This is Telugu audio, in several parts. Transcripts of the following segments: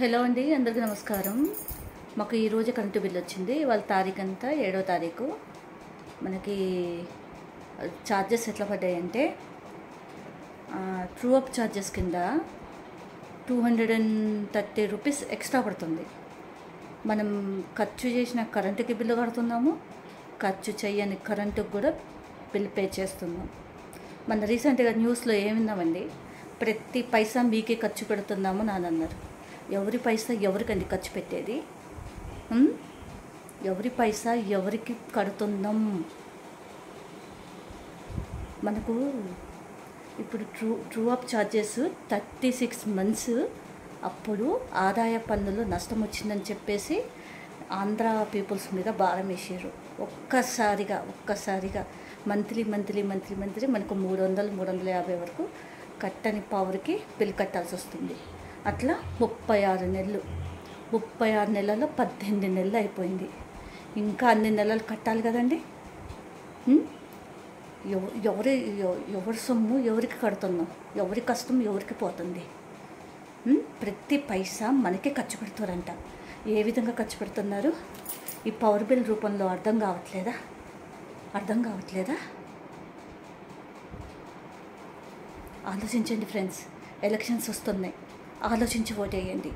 హలో అండి, అందరికీ నమస్కారం. మాకు ఈరోజు కరెంటు బిల్ వచ్చింది. వాళ్ళ తారీఖు అంతా 7వ తారీఖు. మనకి ఛార్జెస్ ఎట్లా పడ్డాయంటే ట్రూ అప్ ఛార్జెస్ కింద 230 రూపీస్ ఎక్స్ట్రా పడుతుంది. మనం ఖర్చు చేసిన కరెంటుకి బిల్లు కడుతున్నాము, ఖర్చు చేయని కరెంటుకు కూడా బిల్ పే చేస్తున్నాం. మన రీసెంట్గా న్యూస్లో ఏమిందామండి, ప్రతి పైసా మీకే ఖర్చు పెడుతున్నాము నానన్నారు. ఎవరి పైసా ఎవరికండి ఖర్చు పెట్టేది? ఎవరి పైసా ఎవరికి కడుతున్నాం? మనకు ఇప్పుడు ట్రూ అప్ ఛార్జెస్ 36 మంత్స్ అప్పుడు ఆదాయ పన్నులో నష్టం వచ్చిందని చెప్పేసి ఆంధ్ర పీపుల్స్ మీద భారం వేసారు. ఒక్కసారిగా మంత్లీ మనకు 300-350 వరకు కట్టని పవర్కి బిల్ కట్టాల్సి వస్తుంది. అట్లా 36 నెలలు, 36 నెలల్లో 18 నెలలు అయిపోయింది. ఇంకా అన్ని నెలలు కట్టాలి కదండి. ఎవరి సొమ్ము ఎవరికి కడుతున్నాం? ఎవరి కష్టం ఎవరికి పోతుంది? ప్రతి పైసా మనకే ఖర్చు పెడుతారంట. ఏ విధంగా ఖర్చు పెడుతున్నారు? ఈ పవర్ బిల్ రూపంలో అర్థం కావట్లేదా? ఆలోచించండి ఫ్రెండ్స్. ఎలక్షన్స్ వస్తున్నాయి, ఆలోచించి ఓటేయండి.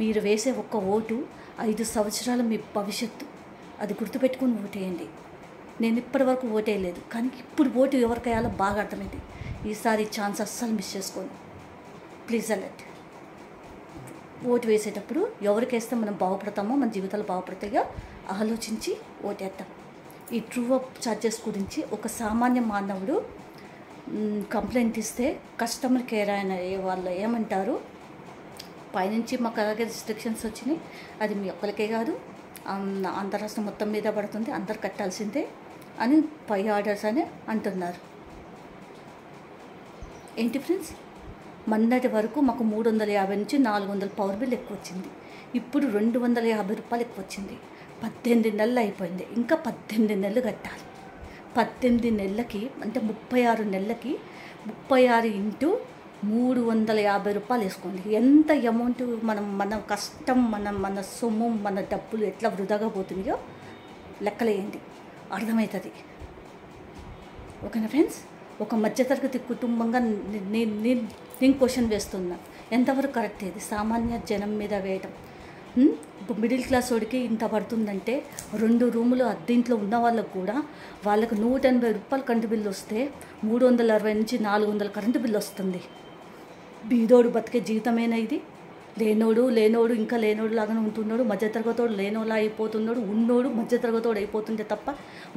మీరు వేసే ఒక్క ఓటు 5 సంవత్సరాల మీ భవిష్యత్తు. అది గుర్తుపెట్టుకుని ఓటేయండి. నేను ఇప్పటి వరకు ఓటేయలేదు, కానీ ఇప్పుడు ఓటు ఎవరికేయాలో బాగా అర్థమైంది. ఈసారి ఛాన్స్ అస్సలు మిస్ చేసుకోండి. Please alert. ఓటు వేసేటప్పుడు ఎవరికి వేస్తే మనం బాగుపడతామో, మన జీవితాలు బాగుపడతాయో ఆలోచించి ఓటేద్దాం. ఈ ట్రూ అప్ ఛార్జెస్ గురించి ఒక సామాన్య మానవుడు కంప్లైంట్ ఇస్తే కస్టమర్ కేర్ ఆయన వాళ్ళు ఏమంటారు, పైనుంచి మాకు అలాగే రిస్ట్రిక్షన్స్ వచ్చినాయి, అది మీ ఒక్కరికే కాదు ఆంధ్ర రాష్ట్రం మొత్తం మీద పడుతుంది, అందరు కట్టాల్సిందే అని పై ఆర్డర్స్ అని అంటున్నారు. ఏంటి ఫ్రెండ్స్, మొన్నటి వరకు మాకు 350 నుంచి 400 పవర్ బిల్ ఎక్కువ వచ్చింది. ఇప్పుడు 250 రూపాయలు ఎక్కువ వచ్చింది. 18 నెలలు అయిపోయింది. ఇంకా 18 నెలలు కట్టాలి. 18 నెలలకి అంటే 36 నెలలకి 36 ఇంటూ 350 రూపాయలు వేసుకోండి. ఎంత అమౌంట్ మన కష్టం, మన సొమ్ము, మన డబ్బులు ఎట్లా వృధాగా పోతున్నాయో లెక్కలేయండి, అర్థమవుతుంది. ఓకేనా ఫ్రెండ్స్? ఒక మధ్యతరగతి కుటుంబంగా నేను క్వశ్చన్ వేస్తున్నా, ఎంతవరకు కరెక్ట్ ఇది సామాన్య జనం మీద వేయటం? ఇప్పుడు మిడిల్ క్లాస్ వాడికి ఇంత పడుతుందంటే 2 రూములు అద్దెంట్లో ఉన్న వాళ్ళకు కూడా వాళ్ళకు 180 రూపాయలు కరెంటు బిల్లు వస్తే 360 నుంచి 400 కరెంటు బిల్లు వస్తుంది. బీదోడు బతికే జీవితమేనా ఇది? లేనోడు ఇంకా లేనోడు లాగానే ఉంటున్నాడు, మధ్యతరగతోడు లేనోలా అయిపోతున్నాడు, ఉన్నోడు మధ్యతరగతోడు అయిపోతుంటే తప్ప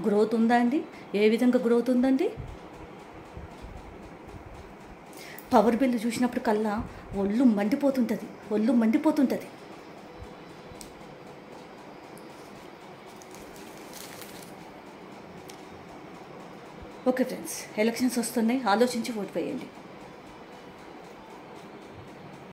గ్రోత్ ఉందా అండి? ఏ విధంగా గ్రోత్ ఉందండి? పవర్ బిల్లు చూసినప్పుడు కల్లా ఒళ్ళు మండిపోతుంటుంది. ఓకే ఫ్రెండ్స్, ఎలక్షన్స్ వస్తున్నాయి, ఆలోచించి ఓటు వేయండి.